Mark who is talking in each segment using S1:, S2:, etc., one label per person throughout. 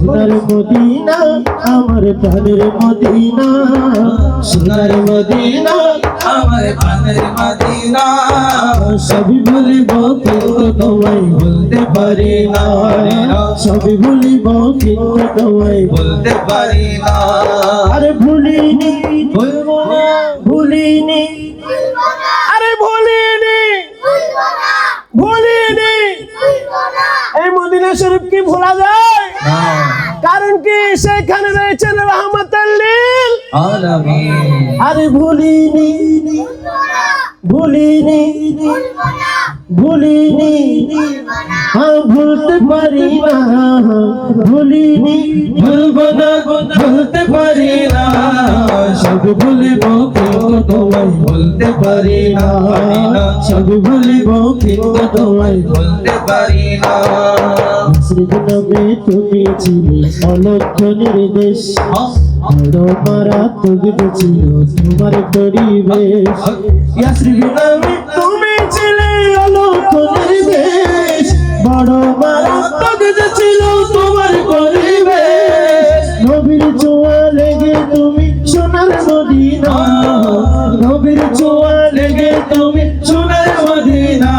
S1: সোনার মদিনা আমার প্রাণের মদিনা, সোনার মদিনা
S2: আমার প্রাণের মদিনা।
S1: সবই ভুলিব কিন্তু তোমায় বলতে পারি না, সবই ভুলিব কিন্তু তোমায়
S2: বলতে পারি না।
S1: আরে ভুলিনি
S2: ভুলবো না,
S1: ভুলিনি, আরে ভুলিনি ভুলিনি। এই মদিনা শরীফ কি ভোলা যায়? কারণ কি সেখানে রয়েছেন রাহমাতাল লিল
S2: আলামিন।
S1: আরে ভুলিনি ভুলিনি ভুলিনি, ভুলতে পারি না, ভুলিনি
S2: ভুলবো না, ভুলতে পারি না।
S1: সব ভুলিব কিন্তু তোমায়
S2: বলতে পারি না,
S1: সব ভুলিব কিন্তু তোমায়
S2: বলতে পারি না।
S1: নামে তুমি ছিলে অলক্ষ নির্দেশ, বড় মারাত্মক ছিল তোমার পরিবেশ। ইয়াসরিন নামে তুমি ছিলে অলক্ষ নির্দেশ, বড় মারাত্মক ছিল তোমার পরিবেশ। নবীর ছোঁয়া লেগে তুমি সোনার মদিনা, নবীর ছোঁয়া লেগে তুমি সোনার মদিনা।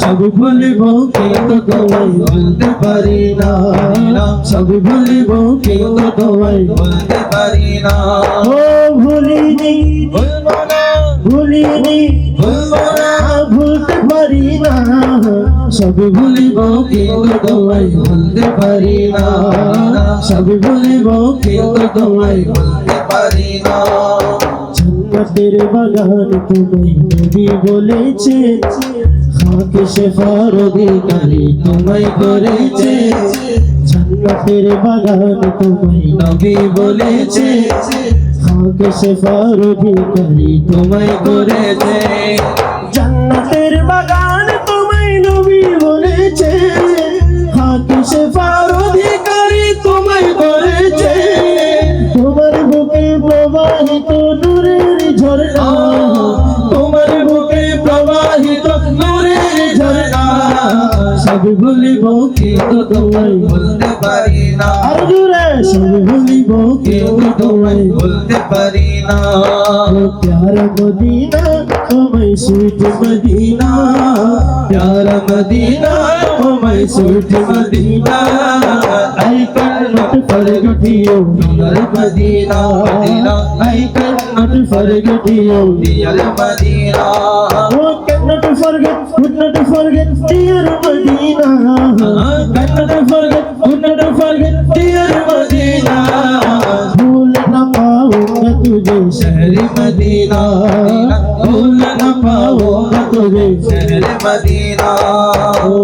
S1: সব ভুলিব কিন্তু তোমায় বলতে পারি না, সব ভুলিব কিন্তু তোমায়
S2: বলতে পারি না।
S1: ও ভুলিনি
S2: ভুলবো না,
S1: ভুলিনি,
S2: ভুলবো না।
S1: ভুলতে পারি না, সব ভুলিব কিন্তু তোমায় বলতে পারি না, সব ভুলিব কিন্তু তোমায়
S2: বলতে পারি না।
S1: জান্নাতের বাগান তোমায় নবী বলেছে, খাকে শেফার অধিকারী তোমায় করেছে। জান্নাতের বাগান তোমায় নবী বলেছে, খাকে শেফার অধিকারী তোমায় করেছে। জান্নাতের বাগান তোমায় নবী বলেছে, খাকে শেফার অধিকারী তোমায় করেছে। তোমার বুকে প্রবাহিত নূরের ঝর্ণা, তোমার বুকে প্রবাহিত নূরের ঝর্ণা। সব ভুলিব কিন্তু তোমায়
S2: বলতে পারি না,
S1: আর জোরে সব ভুলিব কিন্তু তোমায়
S2: বলতে পারি না।
S1: प्यारा मदीना ओ मैं स्वीट मदीना, प्यारा मदीना ओ मैं sweet Medina. I cannot forget you dear Medina, I cannot forget you
S2: Dear Medina,
S1: oh cannot forget, could not forget dear Medina, cannot forget, could not forget dear Medina। भूल न पाऊंगा तुझे
S2: शहर Medina,
S1: भूल न पाऊंगा तुझे
S2: शहर मदीना।
S1: ओ